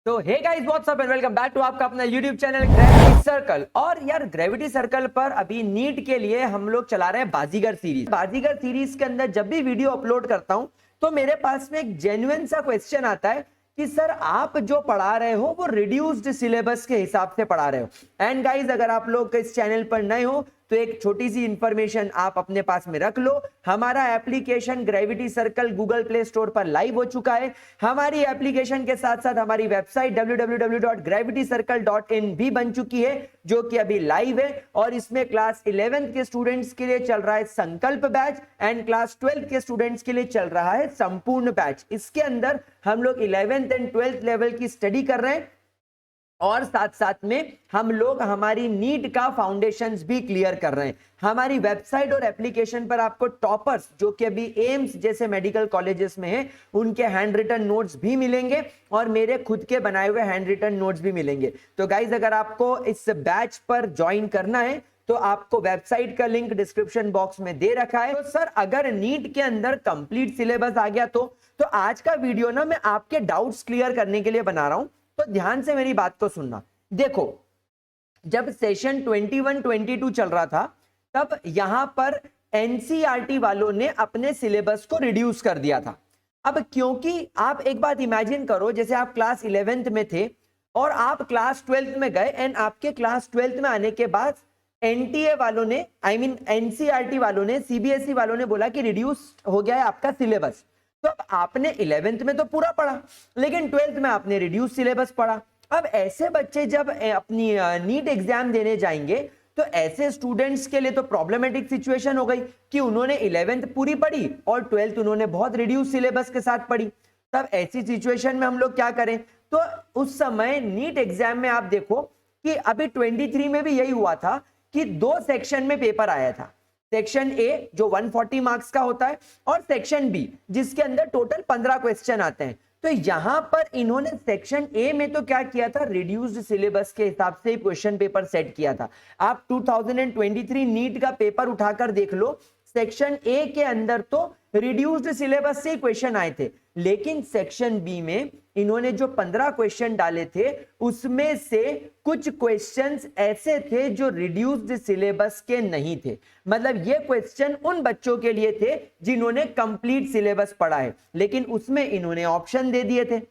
तो hey guys what's up and welcome back to आपका अपना YouTube चैनल ग्रेविटी सर्कल। और यार ग्रेविटी सर्कल पर अभी नीट के लिए हम लोग चला रहे हैं बाजीगर सीरीज। बाजीगर सीरीज के अंदर जब भी वीडियो अपलोड करता हूं तो मेरे पास में एक जेन्युइन सा क्वेश्चन आता है कि सर आप जो पढ़ा रहे हो वो रिड्यूस्ड सिलेबस के हिसाब से पढ़ा रहे हो। एंड गाइस अगर आप लोग इस चैनल पर नए हो तो एक छोटी सी इंफॉर्मेशन आप अपने पास में रख लो। हमारा application gravity circle Google play store पर लाइव हो चुका है। हमारी एप्लीकेशन के साथ साथ हमारी वेबसाइट www.gravitycircle.in भी बन चुकी है जो कि अभी लाइव है। और इसमें क्लास 11th के स्टूडेंट्स के लिए चल रहा है संकल्प बैच एंड क्लास 12th के स्टूडेंट्स के लिए चल रहा है संपूर्ण बैच। इसके अंदर हम लोग 11th एंड 12th लेवल की स्टडी कर रहे हैं और साथ साथ में हम लोग हमारी नीट का फाउंडेशंस भी क्लियर कर रहे हैं। हमारी वेबसाइट और एप्लीकेशन पर आपको टॉपर्स जो कि अभी एम्स जैसे मेडिकल कॉलेजेस में हैं उनके हैंड रिटन नोट्स भी मिलेंगे और मेरे खुद के बनाए हुए हैंड रिटन नोट्स भी मिलेंगे। तो गाइज अगर आपको इस बैच पर ज्वाइन करना है तो आपको वेबसाइट का लिंक डिस्क्रिप्शन बॉक्स में दे रखा है। तो सर अगर नीट के अंदर कंप्लीट सिलेबस आ गया तो आज का वीडियो ना मैं आपके डाउट्स क्लियर करने के लिए बना रहा हूं। तो ध्यान से मेरी बात को सुनना। देखो जब सेशन 21-22 चल रहा था तब यहां पर एनसीईआरटी वालों ने अपने सिलेबस को रिड्यूस कर दिया था। अब क्योंकि आप एक बात इमेजिन करो, जैसे आप क्लास 11th में थे और आप क्लास 12th में गए एंड आपके क्लास 12th में आने के बाद एनटीए वालों ने एनसीईआरटी वालों ने सीबीएसई वालों ने बोला कि रिड्यूस हो गया है आपका सिलेबस। तो अब आपने 11th में तो पूरा पढ़ा लेकिन 12th में आपने रिड्यूस सिलेबस पढ़ा। अब ऐसे बच्चे जब अपनी नीट एग्जाम देने जाएंगे तो ऐसे स्टूडेंट्स के लिए तो प्रॉब्लमेटिक सिचुएशन हो गई कि उन्होंने 11th पूरी पढ़ी और 12th उन्होंने बहुत रिड्यूस सिलेबस के साथ पढ़ी। तब ऐसी सिचुएशन में हम लोग क्या करें? तो उस समय नीट एग्जाम में आप देखो कि अभी 23 में भी यही हुआ था कि 2 सेक्शन में पेपर आया था। सेक्शन ए जो 140 मार्क्स का होता है और सेक्शन बी जिसके अंदर टोटल 15 क्वेश्चन आते हैं। तो यहां पर इन्होंने सेक्शन ए में तो क्या किया था, रिड्यूस्ड सिलेबस के हिसाब से क्वेश्चन पेपर सेट किया था। आप 2023 नीट का पेपर उठाकर देख लो, सेक्शन ए के अंदर तो रिड्यूस्ड सिलेबस से क्वेश्चन आए थे लेकिन सेक्शन बी में इन्होंने जो 15 क्वेश्चन डाले थे उसमें से कुछ क्वेश्चंस ऐसे थे जो रिड्यूस्ड सिलेबस के नहीं थे। मतलब ये क्वेश्चन उन बच्चों के लिए थे जिन्होंने कंप्लीट सिलेबस पढ़ा है लेकिन उसमें इन्होंने ऑप्शन दे दिए थे।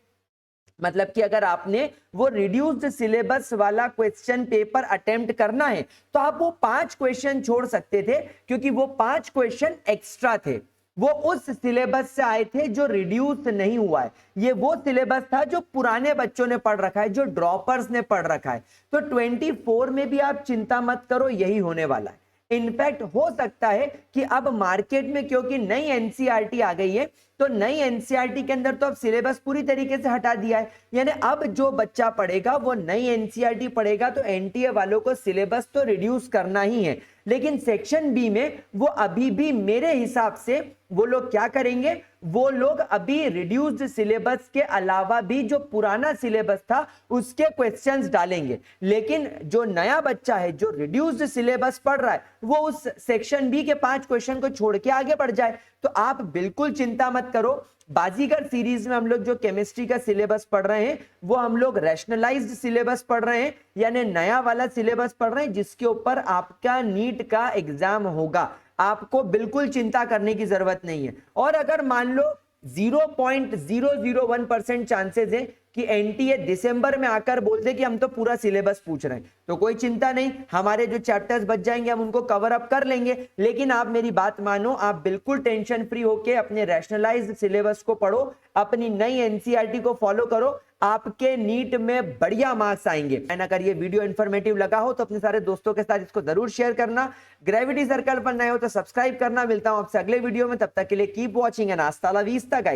मतलब कि अगर आपने वो रिड्यूस्ड सिलेबस वाला क्वेश्चन पेपर अटेम्प्ट करना है तो आप वो 5 क्वेश्चन छोड़ सकते थे क्योंकि वो 5 क्वेश्चन एक्स्ट्रा थे, वो उस सिलेबस से आए थे जो रिड्यूस नहीं हुआ है। ये वो सिलेबस था जो पुराने बच्चों ने पढ़ रखा है, जो ड्रॉपर्स ने पढ़ रखा है। तो 24 में भी आप चिंता मत करो, यही होने वाला है। इनफैक्ट हो सकता है कि अब मार्केट में क्योंकि नई एनसीईआरटी आ गई है तो नई एनसीईआरटी के अंदर तो अब सिलेबस पूरी तरीके से हटा दिया है, यानी अब जो बच्चा पढ़ेगा वो नई एनसीईआरटी पढ़ेगा तो एनटीए वालों को सिलेबस तो रिड्यूस करना ही है। लेकिन सेक्शन बी में वो अभी भी मेरे हिसाब से वो लोग क्या करेंगे, वो लोग अभी रिड्यूस्ड सिलेबस के अलावा भी जो पुराना सिलेबस था उसके क्वेश्चंस डालेंगे। लेकिन जो नया बच्चा है जो रिड्यूस्ड सिलेबस पढ़ रहा है वो उस सेक्शन बी के 5 क्वेश्चन को छोड़ के आगे बढ़ जाए। तो आप बिल्कुल चिंता मत करो। बाजीगर सीरीज में हम लोग जो केमिस्ट्री का सिलेबस पढ़ रहे हैं वो हम लोग रैशनलाइज्ड सिलेबस पढ़ रहे हैं, यानी नया वाला सिलेबस पढ़ रहे हैं जिसके ऊपर आपका नीट का एग्जाम होगा। आपको बिल्कुल चिंता करने की जरूरत नहीं है। और अगर मान लो 0.001% चांसेस है कि एनटीए दिसंबर में आकर बोल दे कि हम तो पूरा सिलेबस पूछ रहे हैं तो कोई चिंता नहीं, हमारे जो चैप्टर्स बच जाएंगे हम उनको कवर अप कर लेंगे। लेकिन आप मेरी बात मानो, आप बिल्कुल टेंशन फ्री होके अपने रैशनलाइज्ड सिलेबस को पढ़ो, अपनी नई एनसीईआरटी को फॉलो करो, आपके नीट में बढ़िया मार्क्स आएंगे। एंड अगर ये वीडियो इंफॉर्मेटिव लगा हो तो अपने सारे दोस्तों के साथ इसको जरूर शेयर करना। ग्रेविटी सर्कल पर नए हो तो सब्सक्राइब करना। मिलता हूं आपसे अगले वीडियो में, तब तक के लिए कीप वॉचिंग एंड हasta la vista गाइस।